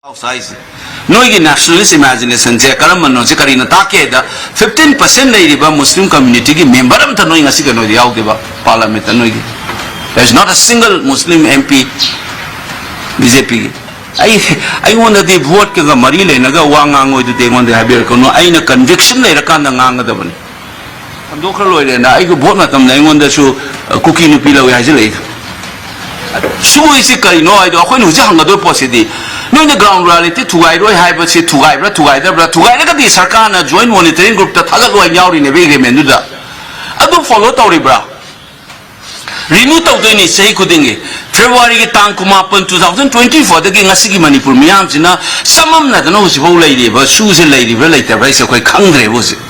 Size. No nationalist imagination, Jakaramano, Jakarina Take, 15% lady Muslim community member of the knowing a second of the Yaudeba Parliament. There is not a single Muslim MP BJP. I wonder the vote to the Marila Naga Wangango to take on the haibirke. No, I know conviction later can the Nanga the one. And Dokaloid and I go vote at them, I wonder to cooking the pillow as late. So is it no idea when you hang a deposit. No, in the ground reality, to I haibirke, to either the Sarkana joint monitoring group that Halago and Yaw in a big menuda. I don't follow Toribra. Renew Tawdini say Kudingi. February Tankumapan 2024, the King Asiki Manipur Miamsina, some of them knows whole lady, but shoes a lady related, race a quick hungry was it.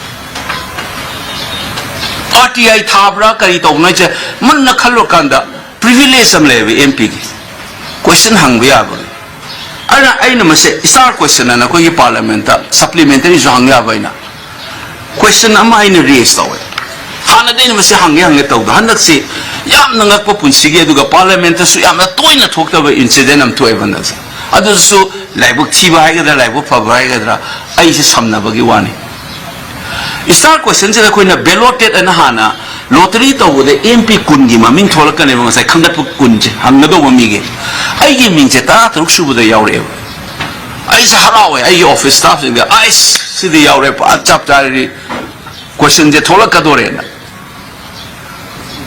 Party I Tabra, Karito Nature, Munna Kalokanda, privilege some levy MP. Question hungry. I know say it's our question and a quick parliament supplementary Zangavina. Question am I in a race away? Hana then was a hungry at the Handaxi, Yam Nangapun Sige to the parliament, so I'm not doing a talk about incident to Evans. Others so like Tiba, like Pavagadra, I just some Navagiwani. It's our question that when a belloted and Hana, lottery with the MP Kundi, Maming Tolakan, was like Kandapuk Kunji, Hanado Mige. I give me Jeta, Ruxu with the Yaure. I say, Harawe, I office staff in the ice, see the Yaure, a chapter question the Tolakadorena.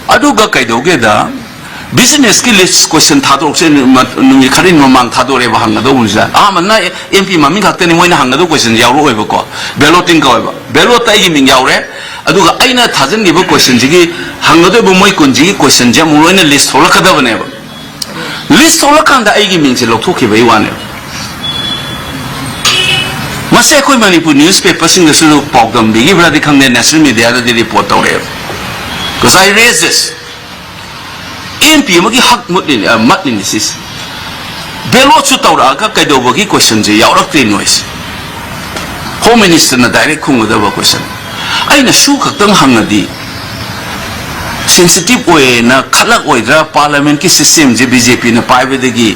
Aduga Kaidogeda, business skills question Tadox and Karin Mamang Tadore Hangadonza. Amana MP Mamika when Hangado question Yauro Evoco, Belloting however. Bellota in Yaure, Aduga Aina Tazen give a question Jigi, Hangado Moikunji, question Jamuana list Tolakadavaneva. List Tolakanda Agi means a Lotoki by one. Masako Manipu newspapers in the Sulu Pogdom, the Ibra come the national media the report out there. Because I raise this. MP Magi Hak Mutlinis. Belotsu Tauraka Kaidobagi questions the Yauraki noise. Home Minister na direct khngdaba question. Aina shuka tang hangadi. Sensitive way na khalak oidra parliament ki system je BJP na paibedagi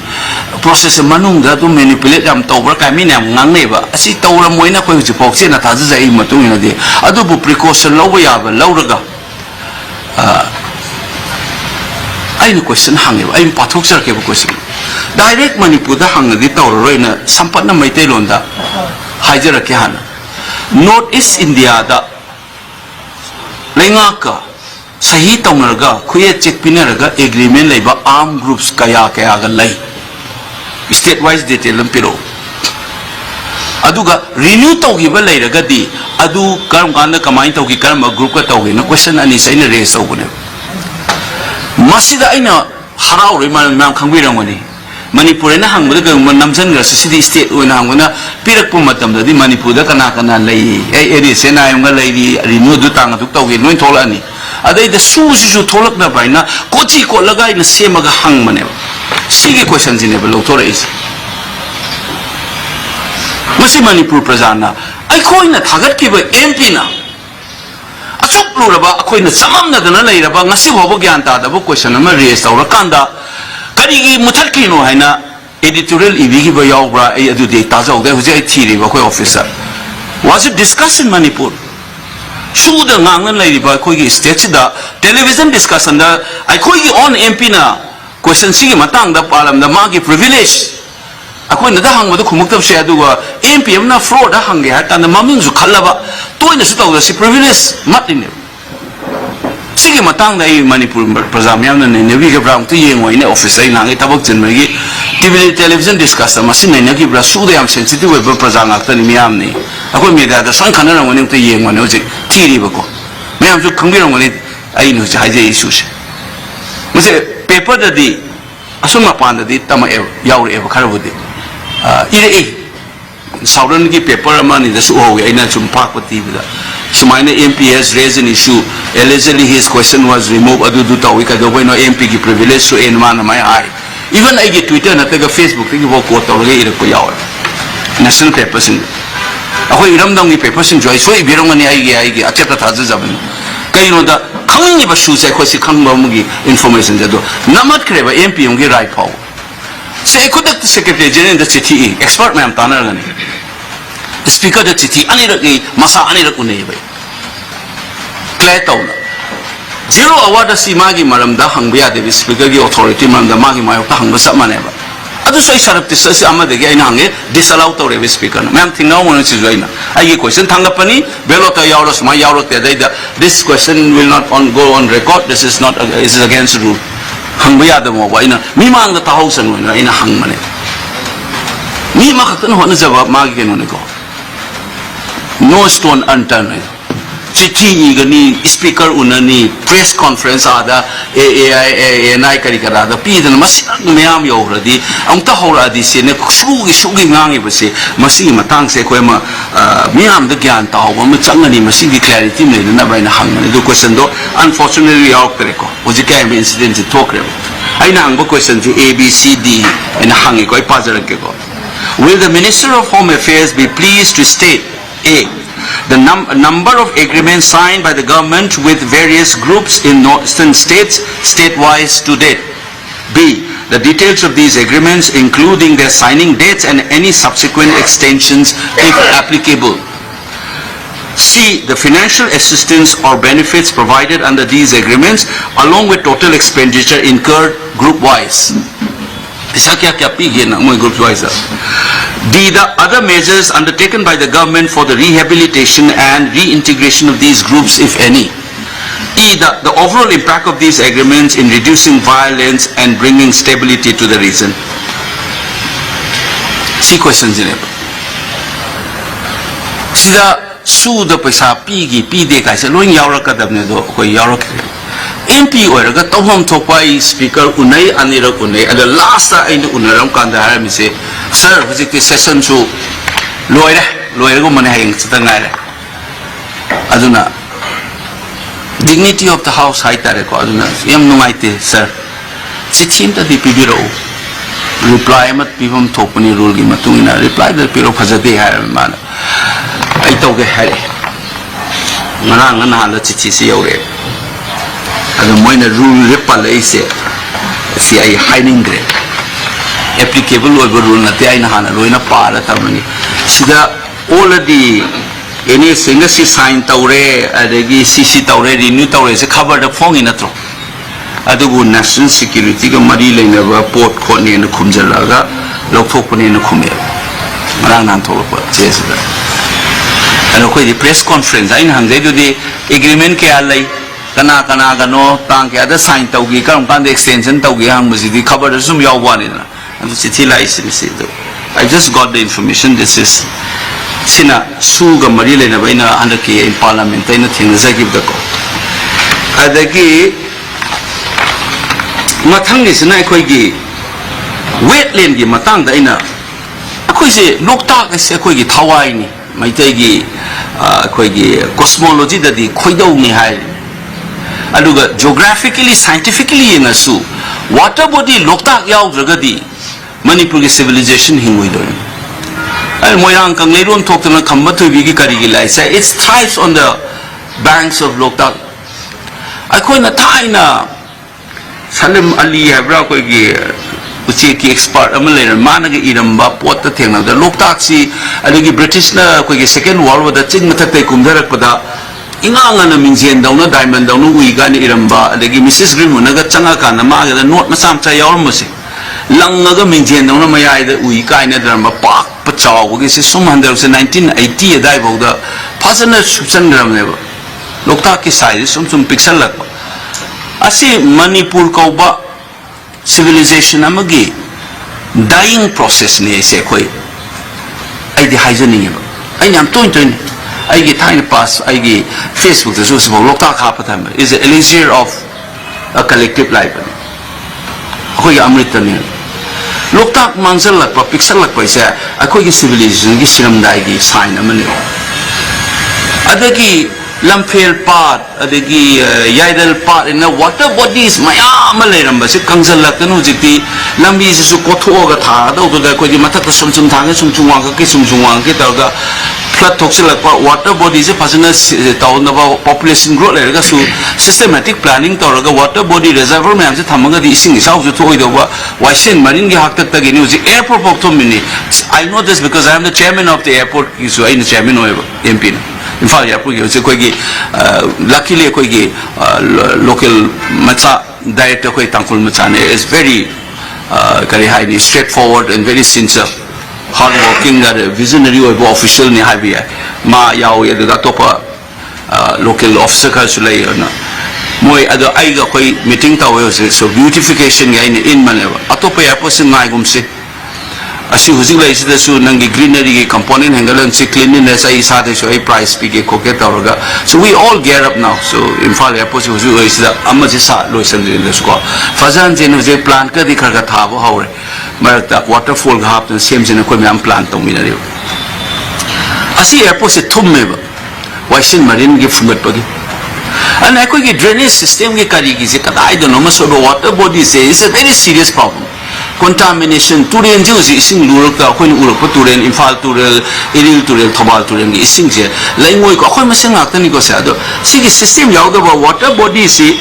process manung da to manipulate am tawbra kami na ngangneba asi tawra moina ko ji pokse na taza zai matung ina de adu bu precaution lawa ya ba lawraga aina question hangeba ain pathok sar ke question direct manipur da hangadi tawra roina sampat na maitai londa hajara ke hana North East India da lengaka Sahi Tongarga, Kuya Check Pinaraga, agreement labor armed groups Kaya Kayaga Lay. State wise detail and Piro. Aduga, renew Togiba later Gadi, Adu Karamganda Kamai Togi Karma group Togi, no question and is in a race over them. Masida Ina Harau Riman Kangwiramani. Manipurina hang with the Namsan city state when I'm gonna Pirapumatam, the Manipuda Kanakana lady, Edis and I am a lady, renewed the tongue to Togi, no Tolani. Are they the shoes you told up by now? Kochi Kolaga in the same as a hangman. See questions in a below Torres. Masi Manipur Prasana. I coin a target keeper empina. A chop Luraba, a coin a Samana than a lady about Nasiwaganta, the book question of Maria Saurakanda. Karigi Mutakino Hana, editorial Ivigi Bayobra, a do de Tazo, there was a Tiri officer. Was it discussed in Manipur? Should the Nangan lady by Kogi stage the television discussion that I call you on Empina question singing Matang the Palam, the Magi privilege. I call the hang with the Kumukam Shadua, MP, I'm not fraud, the Hangat, and the Mamins of Kalaba, doing the suit of the privilege, Martin. Singing Matang the Manipur Prasamian and Naviga Brown to Yang in the office, I Nang Tabak and Magi, TV television discussion, Masina Nagi Brasu, they am sensitive with Prasan after Miami. I call me that the Sun Canada when you Yang when I was Tiribaco. May have to come here when I know the idea issues. We say paper the day, Asuma Panda did Tama Yaur Evo Caravudi. Southern paper money, that's all we are some park with TV. So my MP has raised an issue. Allegedly, his question was removed. Aduduta, we can go when MP privilege to end man my eye. Even I get Twitter and I take a Facebook, think about what already national papers in. Ahoy Ramdang papers in Joyce, way beyond money I get a chapter hazards of them. Kaino da Kangi Bashu, I was a Kangamugi information that do. Namat Kreva MP on the right power. से खुद secretary general चिट्ठी expert ma'am तानरगनी speaker the चिट्ठी अनिरकी मसा अनिरक उन्हें भाई clear तौना zero hour the सीमागी मरम the हंगबिया Devi speaker की authority मरम द मागी मायोक्ता हंग सब माने बा अदु सोई सरप्ति ससी आमदेगी आइना हंगे डिसअलाउ तौरे स्पीकर ना मैम थिंगना मोन चिजोइना आइगे क्वेश्चन थांगपनी बेलोता यावरस मा यावरते दैदा this question will not on go on record this is not is against rule हंगबिया द मोबा आइना मीमांग द ताहौसन होइना आइना हंग माने मी मा खतन होना जवाब मागी केनो ने को नो स्टोन अनटर्न चिट्ठी इगनी स्पीकर उननी प्रेस कॉन्फ्रेंस आदा एआई करी करा दा पीदन मसिन मयाम योरदी अमता होरादी से ने सुगी ngangi बसे मसी मतंग से कोई म मयाम द ज्ञान ताव म चंगनी मसी की क्लैरिटी ने ना बाइना हंगने दो क्वेश्चन दो अनफॉर्चुनेटली आउट करे को उजी के इंसिडेंट से टॉक रे आइना हंगबो क्वेश्चन जी A B C D इन हंगे कोई पाजर के को Will the Minister of Home Affairs be pleased to state A. The number of agreements signed by the government with various groups in northern states state-wise to date. B. The details of these agreements including their signing dates and any subsequent extensions if applicable. C. The financial assistance or benefits provided under these agreements along with total expenditure incurred group-wise. D. The other measures undertaken by the government for the rehabilitation and reintegration of these groups, if any. E. The overall impact of these agreements in reducing violence and bringing stability to the region. See questions in it. Sida su the paisa pigi pide kaisa loin yaurakadabne do koi yaurak. MP oiraga tawham thokpai speaker unai anira unai and the last I unaram kanda harami se sir hujik session su loira go mane hayeng chitangai aduna dignity of the house hai tare ko aduna yam numaite sir chichim ta dipibiro reply mat pibam thokpani rule gi matungina reply da piro phajade hai mana ai tawge hai ngarang na hala chichi se yaure अगर मोइना rule रेपल ऐसे सी आई हाइनिंग ग्रे applicable over rule नते आई नहाना लोइना पारा तमनी सिदा ऑलरेडी एनी सिंगल सी साइन तौरे अदगी सीसी तौरे रिन्यू तौरे से खबर द फोंग इनत्रो अदुगु नेशनल सिक्योरिटी का मरी लेनबा पोर्ट खोने न खुमजलागा लौथोकपने न खुमे मरांग नान थोलप चेसदा अनो कोई प्रेस कॉन्फ्रेंस आई हंगे दुदी एग्रीमेंट के आलै कना कना गनो तांग के अदर साइन तौगी करम कांद एक्सटेंशन तौगी हम मजिदी खबर सुम याववानी ना अदु चिठी लाइसिन से दो I just got the information this is sina su ga mari lena baina andaki in parliament ina thingza give the ko adagi mathang ni sina khoi gi wetland gi matang da ina khoi se loktak se khoi gi thawai ni maitai gi khoi gi cosmology da di khoidau ni hai aduga geographically scientifically yengasu water body loktak yaudragadi manipur gi civilization hingoi ai moyang kang leiron thoktana khamba thubi gi karigi lai sa it thrives on the banks of loktak ai koina thaina salim ali habra koi gi uchi ki expert amale mana gi iramba pot ta thengna da loktak si adigi british na koi gi second world war da chin matha tai kumdarak pada inga na mingjen dauna diamond dauna uiga ni iramba adagi mrs grimuna ga changa kana ma ga note masam cha yaur muse langa ga mingjen dauna mayai da uiga ina drama pak pachaw gi se sum handar se 1980 dai boda phasana subsan dram ne lokta ki size sum pixel lak asi manipur ko ba civilization amagi dying process ne se koi ai di hygiene ba ai nyam toin I get tiny pass. I get Facebook. The source of local capital is an elixir of a collective life. Ako yung Amrita niya. Loktak mangsal lak pa, pixel lak pa isa. Ako yung civilization, yung sinamday yung sign naman niyo. Adagi lamphel part, adagi yaidal part, na water bodies mayam malay ramba. Si kangsal lak tanu jiti lambi si su kotho aga tha. Daw to da ko yung matak sumsum thanga sumsumwang ka ki sumsumwang ki daw da flood thoksilakpa water body se phasana tawnaba population growth lerga su systematic planning toraga water body reservoir mayam se thamaga di ising isau su thoi doba waisen marine gi haktak tagi ni uji airport pok to mini. I know this because I am the chairman of the airport isu I am the chairman of MP in fact airport gi koi gi luckily koi gi local macha director koi tangkul macha ne is very very highly straightforward and very sincere, hardworking, visionary official ni haibirke. Ma yao ya daga topa local officer ka sulai na. Moi ada aiga koi meeting tawe so beautification ga in maneva. Atopa ya po sin ngai gumse. Asi husing lai sida su nangi greenery ki component hangalan si cleanliness ai sa de so ai price pi ke koke tauraga. So we all gear up now. So in fact ya po si husing lai sida amma ji sa loisan de le sko. Fazan jenu je plant ka dikhar ka thabo haure. Marakta waterfall ga hap same jenu ko myam plant tong minari. Asi ya po si thumme ba. Waisin marine gi fungat pagi. And I ki drainage system ki karigi je kada I don't know so water body say is a very serious problem. Contamination turen je usi ising luruk ta khoi uruk pa turen Imphal turel Iril turel Thobal turen gi ising je laingoi ko khoi maseng akta ni ko sa do sigi system yaw da water body si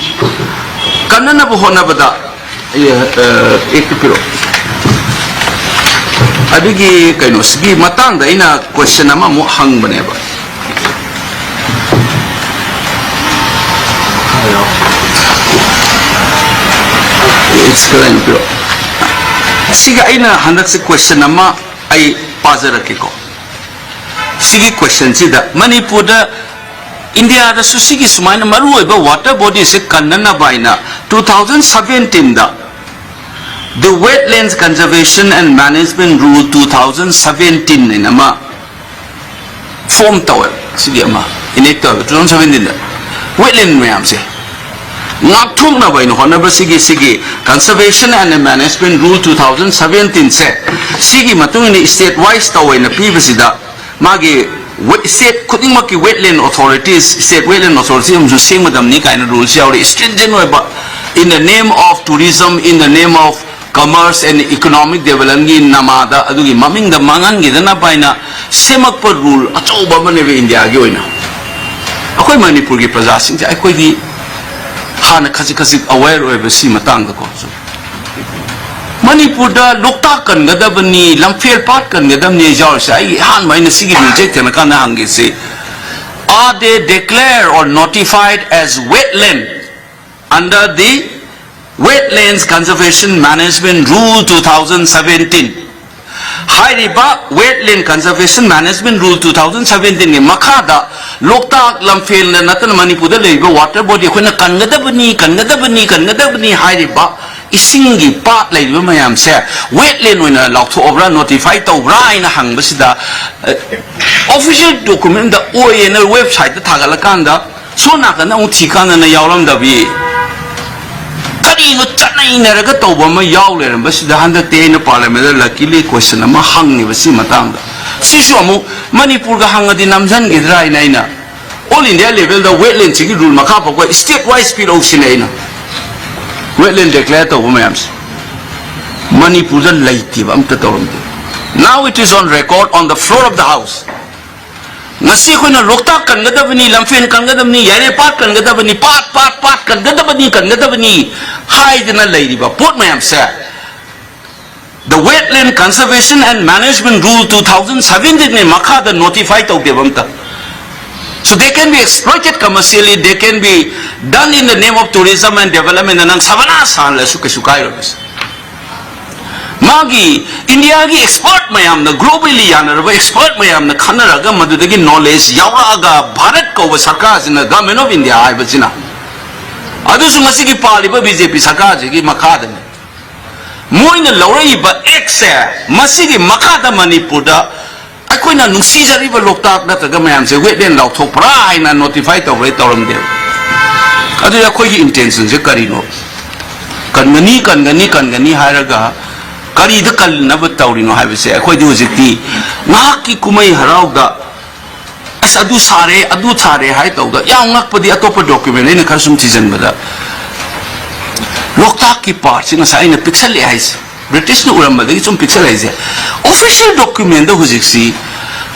kanana bo hona bada ek piro adigi kaino sigi matang da ina question ama mo hang bane ba it's kaino piro Siga aina handak si question nama ay pazara kiko. Sigi question sida Manipur da India da su sigi sumaina maru ba water body se kannana baina 2017 da the Wetlands Conservation and Management Rule 2017 ni nama form tawal sigi ama inek tawal 2017 da wetland mayam se Ngakthung na baino hona ba sigi Conservation and Management Rule 2017 se sigi matung ni state wise tawai na pibasida magi state khuding maki wetland authorities state wetland authorities umju semadam ni kaina rules yauri stringent ba in the name of tourism in the name of commerce and economic development gi namada adugi maming da mangan gi dana baina semak par rule achauba mane be India gi oina akoi Manipur gi praja sing ja akoi gi hana khasi aware oi si matang da ko Manipur da lokta kan gadabani lamfer pat kan gadamni jaw sai han mai na sigi reject na kan hangi se are they declared or notified as wetland under the Wetlands Conservation Management Rule 2017 Hairiba Wetland Conservation Management Rule 2017 ni makada lokta lamfel na natan Manipur da leiba water body khona kangadabani hairiba isingi pat leiba mayam se wetland oina lautho obra notify tobra ina hangbasida official document da ONL website da thagalakanda sona kana uthikana na yawlam da bi karigino chanai naraga toba ma yaw leram basida handak te na parliament luckily question ama hang ni basi matang da sisu amu Manipur ga hangadi namjan gidra ina all India level the wetland chigi rule makha pa ko state wise speed ocean ina wetland declare to mayams Manipur da laiti amta torum now it is on record on the floor of the house Nasi ko na lokta kan gadabani lamfen kan gadabani yare pat kan gadabani pat kan gadabani hide na lady ba put mayam sa the Wetland Conservation and Management Rule 2017 ne makha da notify to devamta so they can be exploited commercially they can be done in the name of tourism and development and savana san la sukai robes Magi India gi expert mayam na globally yanarba expert mayam na khanaraga madudagi knowledge yawaga Bharat ko sarkar sina government of India ai bachina adu su ngasi gi paliba BJP sarkar gi makada ne moina laurai ba exe masigi makada Manipur da akoina nungsi jari ba loktak na taga mayam se wetland law thok pra ina notify to re toram de adu ya khoi gi intention je karino kangani haraga Kari the kal never taurino have say, I quite do it. Naki kumay harauga as adu sare, high toga, young luck for the atopa document in a custom season with that. Loktaki parts in a sign of pixelize. British no remember, there is some pixelize. Official document the Huziksi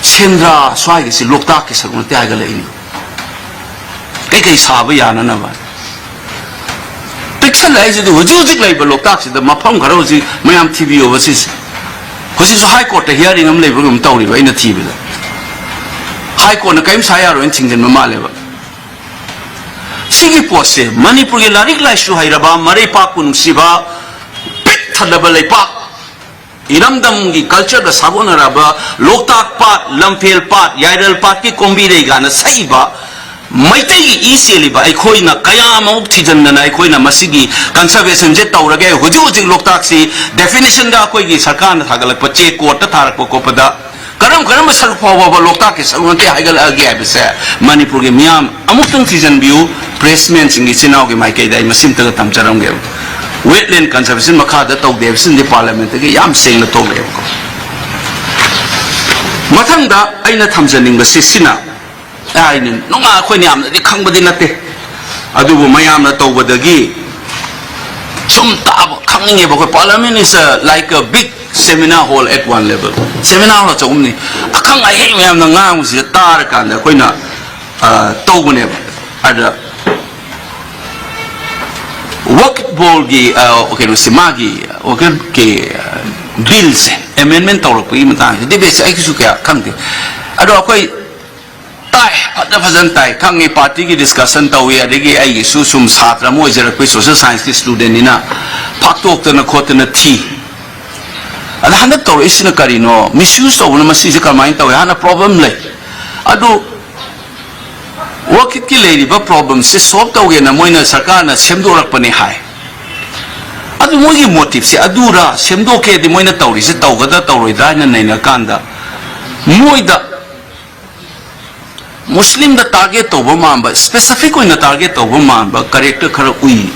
Sendra swai ki si loktak ki sarung te aiga lai ni kai saba yana na ba picture lai ji du hujujik lai ba loktak si da mafam kharo ji mayam TV overseas hosi so high court hearing am lai ba gum tawri ba ina TV da high court na kaim saya ro en thingjen ma le ba sigi pose manipur ge larik lai shu hairaba mare pa kun siba pik thadaba lai pa iramdam gi culture da sabona raba loktak pat lampel pat yaidal pat ki kombi dei gana saiba maitai gi iseli ba ai khoina kaya ma uk thijan na ai khoina masigi conservation je tawrage huju huju loktak si definition da koi gi sarkar na thagalak pache court ta tharak ko pada karam karam sar phawa ba loktak ki sarun te haigal agi ai bese manipur ge miam amuk tang season view pressmen singi chinau ge mai kai dai masim ta tam charam ge wetland conservation makha da tau devsin di parliament ge yam seng na to le ko mathang da aina thamjaning ba sisina aina nonga khoi nyam di khangbadi nate adubu mayam na to badagi sum ta khangninge ba ko parliament is like a big seminar hall at one level seminar hall chomni akhang ai he mayam na ngang si tar kan da khoi na to bune ada work ball gi okay no simagi okay ke bills amendment tawrak pi matang de be sai su kya khangde ado akoi tai ada phazan tai khangi party gi discussion tawi adegi ai gi su sum satra mo jerak pi social science ki student ina phaktok tana khotna thi ada hana taw isina karino misuse tawna masi je kamai tawi hana problem le ado wakit ki lady ba problem se solve tawge na moina sarkar na semdorak pani hai adu mogi motive se adura semdoke di moina tawri se tawgada tawroi da na naina kanda moida muslim da target to ba mamba specific oina target to ba mamba character khara ui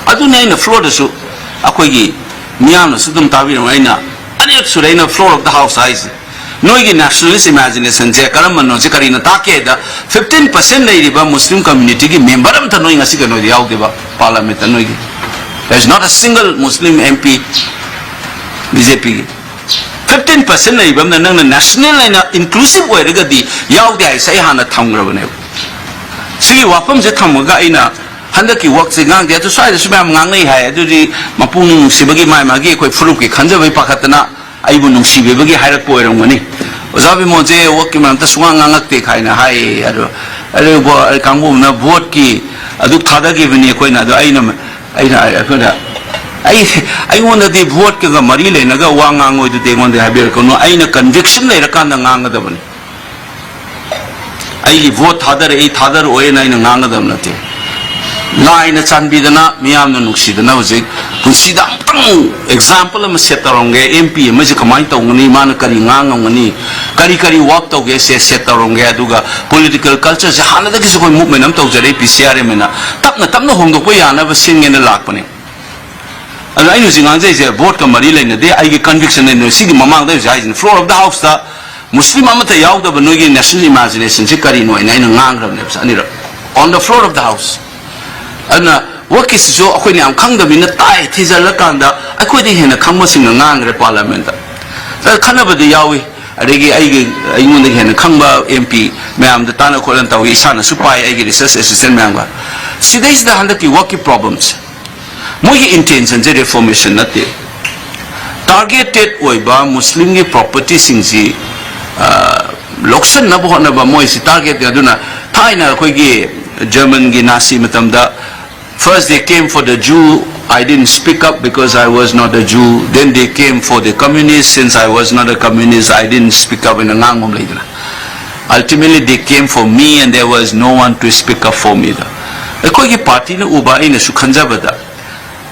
adu naina floor da su akoi gi miyam na sudum tabi ro aina anek suraina floor of the house size Noigi nationalist imagination je karam no je karina take da 15% nei riba muslim community ki member am ta noi ngasi ka noi yaw deba parliament noigi there is not a single muslim MP BJP 15% nei riba na national na inclusive way ga di yaw de ai sai hana thamgra bane sigi wapam je thamaga aina handaki work se ngang de to sai de sumam ngang nei hai adu di mapung sibagi mai magi koi furup ki khanja bai pakhatna aibu nungsi bebagi hairak poirong mani ozabi moje work ki man ta sunga ngangak te khaina hai ado bo kangbu na vote ki adu thada gi bini koi na do aina akona ai wonda di vote ki ga mari le na ga wangang oi du te ngonde haibirke no aina conviction le rakan na ngang da bani ai vote thadar oi na ina ngang da na te laina chanbidana miyam na nuksidana hojik punsida tang example am set taronge MP ma je kamai tawngani man kari ngangangani kari work tawge set taronge aduga political culture je hana da ki ko movement am tawjare PCR mena tapna hongdok ko yana ba singena lakpane adu ainu jingang je vote ka mari leina de ai gi conviction ne sigi mamang da jai floor of the house da muslim amata yawda ba nogi national imagination je kari no ina ngangram ne anira on the floor of the house ana work is so akoi ni am khangda min tai thizal la kanda akoi di hena khangma sing ngang re parliament da khana ba de yawi adegi ai ngun de hena khangba MP mayam da tana kholan taw isana supai ai gi research assistant mayam ga sida is the handaki work problems moi intention je reformation na te targeted oiba muslim gi property sing ji loksan na bo na ba moi si target aduna thaina khoi gi German gi nasi matamda first they came for the Jew. I didn't speak up because I was not a Jew. Then they came for the communists. Since I was not a communist, I didn't speak up in a ngangom later. Ultimately, they came for me, and there was no one to speak up for me. Ekoi party na uba ina su khanjabada.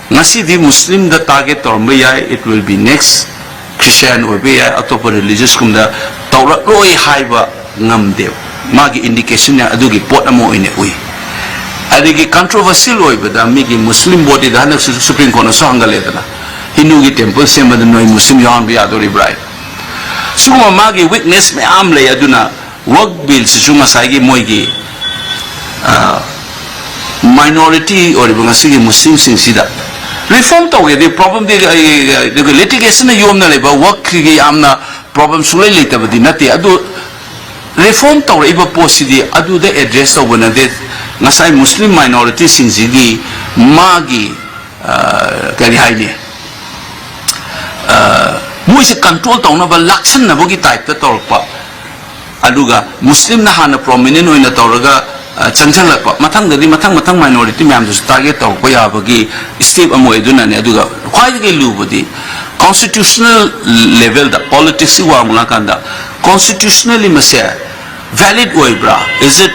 Ngasi di Muslim the target tormbaya it will be next Christian or be atopa religious kumda tawra loi haiba ngamde. Magi indication ya adugi pot amo ine ui. Adigi controversial oi bada migi Muslim body da hanak Supreme Court so hangale da Hindu gi temple sema da noi Muslim yawn bi adori brai. Suma magi weakness me amle aduna work bill suma saigi moigi minority or bangasi Muslim sing sida. Reform to the problem the litigation yom na leba work gi amna problem sulai leta badi nati adu reform tawraiba posidi aduda address tawbana de ngasai Muslim minority singji magi kari haine moise control tawna ba laksan na bogi type ta tawrpa aduga Muslim na hana prominent oina tawraga changchalakpa mathang minority myam du target tawpa ya bagi step amo eduna ne aduga khwai ge lubodi constitutional level the politics wa mulakanda constitutionally mase valid oibra is it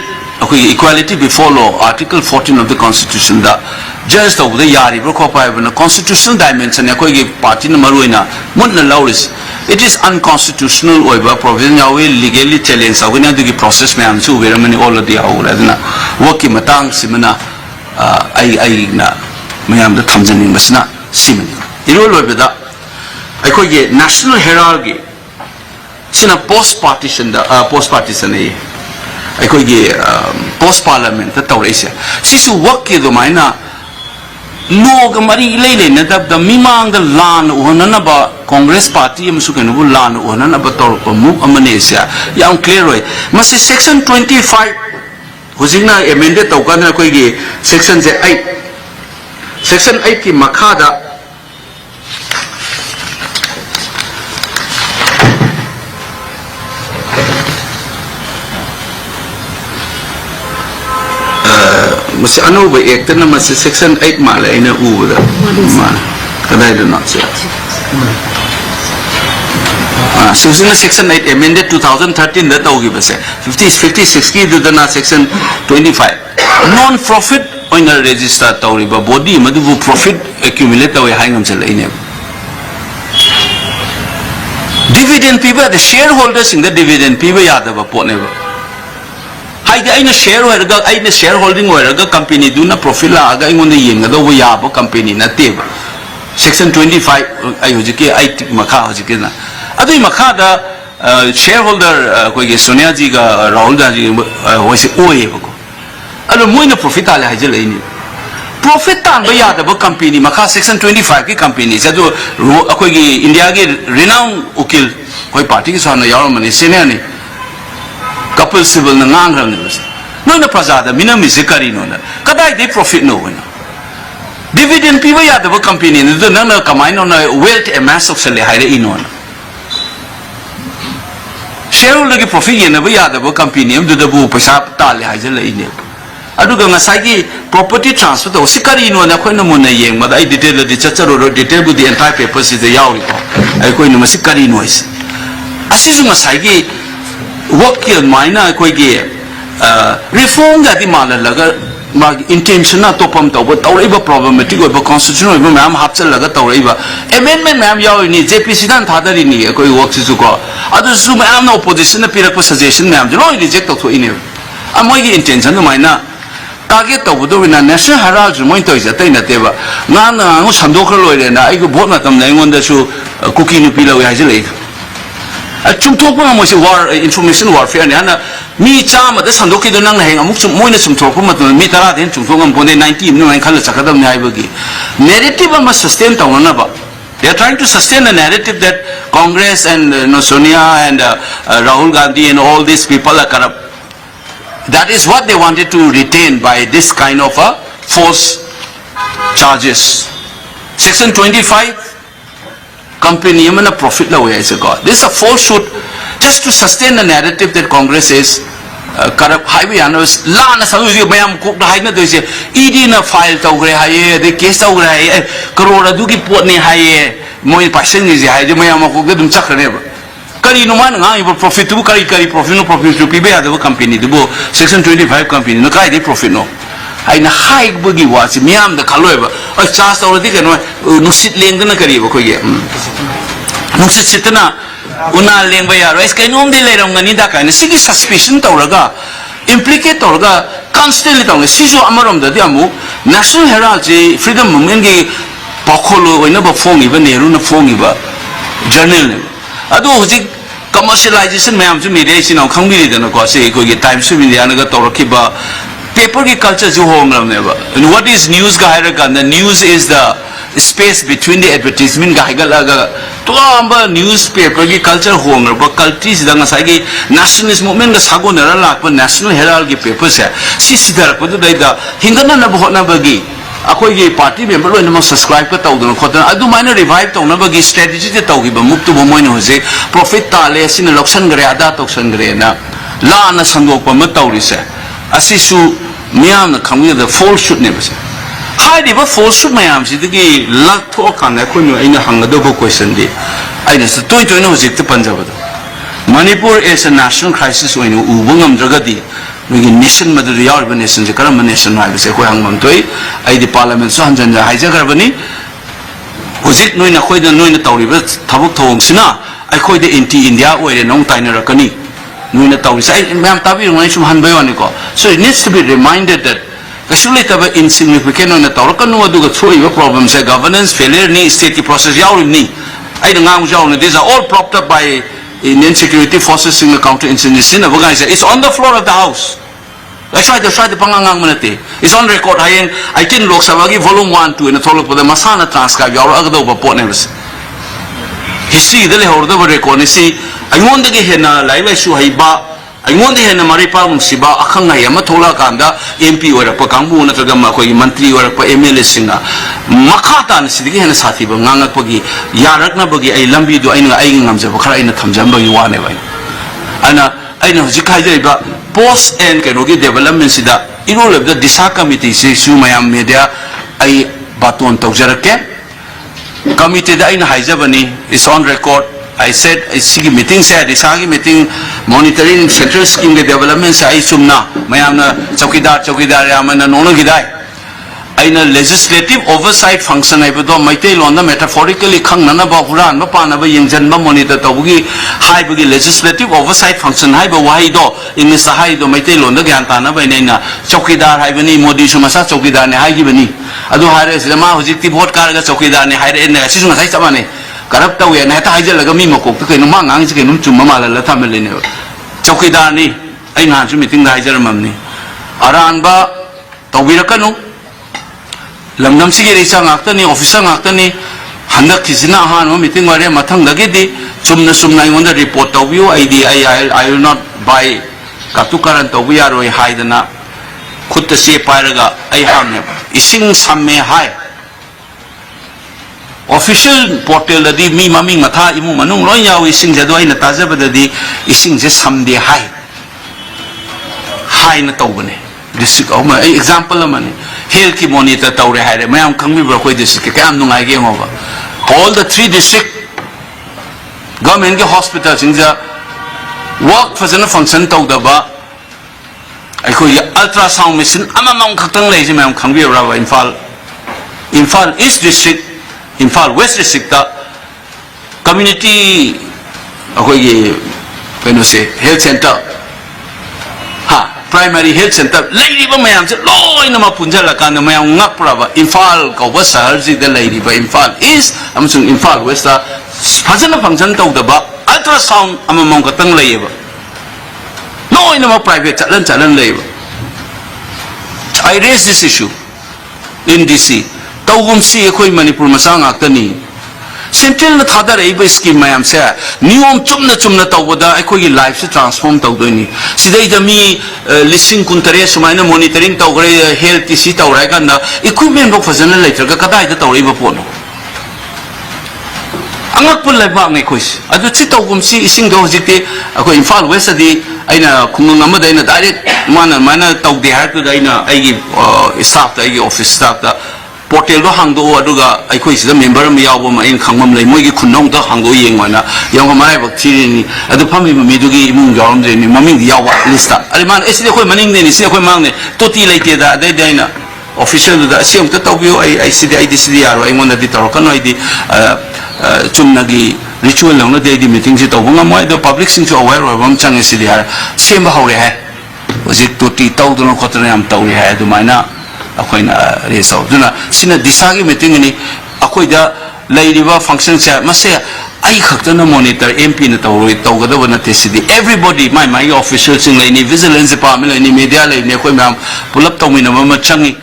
equality before law article 14 of the constitution da just over the yari bro ko pa na constitutional dimension ya koi party na maruina Munna lawis it is unconstitutional oibra provision ya we legally challenge sa wina the process me am su vera mani all of the aura na worki matang simana ai na mayam da thamjani masna simani irol oibda ai koi national hierarchy sina post partition ai post parliament ta tawraise sisu wakki do maina log mari lele na dab da mimang da lan uhana ba congress party am su kenu lan uhana ba tor ko mu amane sia yang clear oi masi section 25 hujingna amended tawkana koi gi section 8 ki makhada masi anuba act na masi section 8 mala ina uda mala kada do not say section 8 amended 2013 da tawgi base 56 ki do na section 25 non profit oina register tawri ba body madu profit accumulate away hangam chala ine dividend people the shareholders in the dividend people yada ba pot ne ba I shareholding company do na profit la aga ingonde yenga do ya bo company na te section 25 ai hojike ai tik makha hojike na adu makha da shareholder koi ge Sonia ji ga Rahul ji hoise oye ko adu moina profit ala hajel ini profit tan ba ya da bo company makha section 25 ki company sa do koi ge India ge renowned ukil koi party ki sana yaw mani senior ni couple civil na ngang ram ne no na praja da minam is karigino na kadai de profit no wena dividend piwa ya da company ne do na kamai no na wealth amass of sale haire ino na shareholder ki profit ye na ba ya da company am do da bu paisa ta le haije le ine adu ga ngasai ki property transfer to sikarino na khoi na mo na yeng ma da ai detail de chacharo detail bu the entire papers is the yawi ko ai khoi na sikarino is asisu ngasai ki work here maina koi ge reform ga di mala laga ma intention na topam tawba tawraiba problematic oiba constitutional oiba mayam hapchal laga tawraiba amendment mayam yaw ni JPC dan thadari ni koi work su ko adu su mayam na opposition na pirak suggestion mayam jo reject to ine amoi gi intention maina target tawbu do na national herald moi to is atai na teba nga na ngo sandokra loire na ai go vote na tam na ngonda su cookie nu pila we hajile chumthokpa mo se war information warfare ne ana mi chama da sandoki do nang heng amuk moina chumthokpa matun mi tara den chumthongam bonde 90 no khala chakadam ne aibagi narrative ma sustain tawna ba they are trying to sustain a narrative that Congress and Sonia and Rahul Gandhi and all these people are corrupt. That is what they wanted to retain by this kind of a false charges. Section 25 company a profit la way is God. This is a falsehood just to sustain the narrative that Congress is corrupt. Highway analysts la na salu ji mayam ko da haina doise ED na file taw gre haye de case taw gre haye crore du ki pot ne haye moi pasen ni ji haye de mayam ko ge dum chakhne ba kari no man nga ibo profit tu kari profit no profit tu pibe adu company du section 25 company no kai de profit no ai na high bugi wa si miam da khaloi ba ai charge already ke no nusit leng na kari ba ko ye nusit sitna una leng ba ya ro is kai nom de le rong ngani da kai na sigi suspicion tawraga implicate tawraga constantly tawne sijo amarom da diamu national herald ji freedom movement ge pakholo oina ba phong iba neru na phong iba journal ne adu hoji commercialization mayam ju media sin au khangbi de na ko se ko ge times of india na ga tawrakhi ba paper ki culture jo home ram ne ba and what is news ga haira ga the news is the space between the advertisement ga higalaga to amba newspaper gi culture honger ba culture sida nga sai gi nationalist movement ga sago na la pa national herald gi paper se si sidar ko dai da hingana na bo na ba gi akoi gi party member lo na subscribe ka taw don khotana adu minor revive taw na ba gi strategy te taw gi ba muktu bo moin ho je profit ta le sin loksan gre ada toksan gre na la na sangok pa ma taw ri se asi su miyam na khamgi da false shoot ne ba se hai di ba false shoot mayam si gi lak tho kan na khoi no aina hang da bo question di aina se toy toy no ho je te punjab da Manipur is a national crisis when ubungam dragadi we nation mother yaar nation je karam nation hai se khoi hangmam toi ai di parliament so hanjan ja hai jagar bani hojik noi na khoi da noi na tawri ba thabuk thong sina ai khoi de anti india oi re nong taina rakani noi na tawri sai ma'am tabi ngai sum han bai wani ko so it needs to be reminded that kasule taba insignificant on the tarakanu adu ga choi ba problem se governance failure ni state process yaur ni ai da ngang jaw ni these are all propped up by Indian security forces in the counter insurgency. It's on the floor of the house. I tried to pangangang manate. It's on record. I think Lok Sabagi volume 1, 2 in the Tolok for the Masana transcribe. You're over port nevers. History the Horda record. You see, I want to get here now, like I show Haiba. I want to hear Maripa Siba, Akanga Yamatola Kanda, MP or a Pakambu, Natagama, Mantri or a MLA singer. Makatan Sidi and Sati, Nanga Pagi, Yarakna Bagi, I Lambi do Aina Aingams of Kara in the Tamjamba, you want away. And I know Zikajaba, post and Kanogi development Sida, in all of the Disa committee, say Sumayam media, I Baton Taujarake. Committee in Haijabani is on record. I said, I see meeting said, this meeting monitoring central scheme development. I sumna, mayam na chokidar yamana nono gidai. I na legislative oversight function. I bedo maite lona metaphorically khang nana ba huran ba pana ba yengjan ba monitor tabugi hai bugi legislative oversight function hai ba wahi do in Mr. Hai do maite lona gyan tana ba na chokidar hai bani Modi sumasa chokidar ne hai gi bani. Adu hare sema hojikti vote karaga chokidar ne hai re ne asi suma sai chamane. Karap tahu ya, neta aja laga mi makok tu kainu mangang sih kainu cuma malah lata melene. Chowkidar ni, ay ngan cuma meeting dah aja ramam ni. Aran ba tahu birakanu, lamdam sih kiri sang akta ni, officer akta ni, hendak kisina han, meeting waria matang lagi di, sumna ingon dah report tahu biu, I will not buy katukaran tahu biar roi hai dana, khud tersiap payarga, ay hamnya, ising samme hai. Official portal dadi mi mami matha imu manung loin yaw ising jado ay nataja badadi ising je samde hai na tawbane district ma example man health ki monitor tawre haire mayam khangbi bra koi district ke am nungai ge ngova all the 3 district government ke hospitals inja work fazana function tawdaba ai ko ultrasound machine amamang khaktang lei je mayam khangbi bra ba Infal East district Infal West District community health center primary health center lady ba mayam se loina ma punjala kan mayam ngak praba Infal ko ba sahar ji de lady ba Infal East amsung Infal West phajana function taw da ba ultrasound amamong ka tang lei ba loina ma private chalan lei ba I raise this issue in DC Tawum si ekoi Manipur masang akani. Central na thada rei ba scheme mayam se. Niyom chumna tawboda ekoi life se transform tawdo ni. Sidai jami listing kuntare sumaina monitoring tawgre health isi tawrai kanda equipment bok fazana later ka kadai da tawrei ba pono. Angak pun lai ba ngai kois. Adu chi tawum si ising do hojikte ekoi Infal West adi aina khunung amada aina direct mana tawde har tu aina aigi staff da aigi office staff da portal do hangdo aduga aikoi sida member ma yawo ma in khangmam lei moigi khunong do hangdo yengwana yang ma ai bak thiri ni adu phami mi dugi imung yawam de ni maming yawa lista ari man eside khoi maning ne ni sida khoi mang ne toti leite da dai daina official da siam ta tawbio ai sida ai disidi yaro ai mona di taro kan ai di chumnagi ritual long na dei di meeting si tawbunga moi do public sing so aware wa bam chang sidi har sem ba hore hai ojik toti taw do no khotna am taw hai adu maina akoina result duna sina disagi meeting ni akoida lairiba function cha mase ai khaktana monitor MP na tawgada wana tesidi everybody my officials in laini vigilance department laini media laini koi mam pulap tawmina ma changi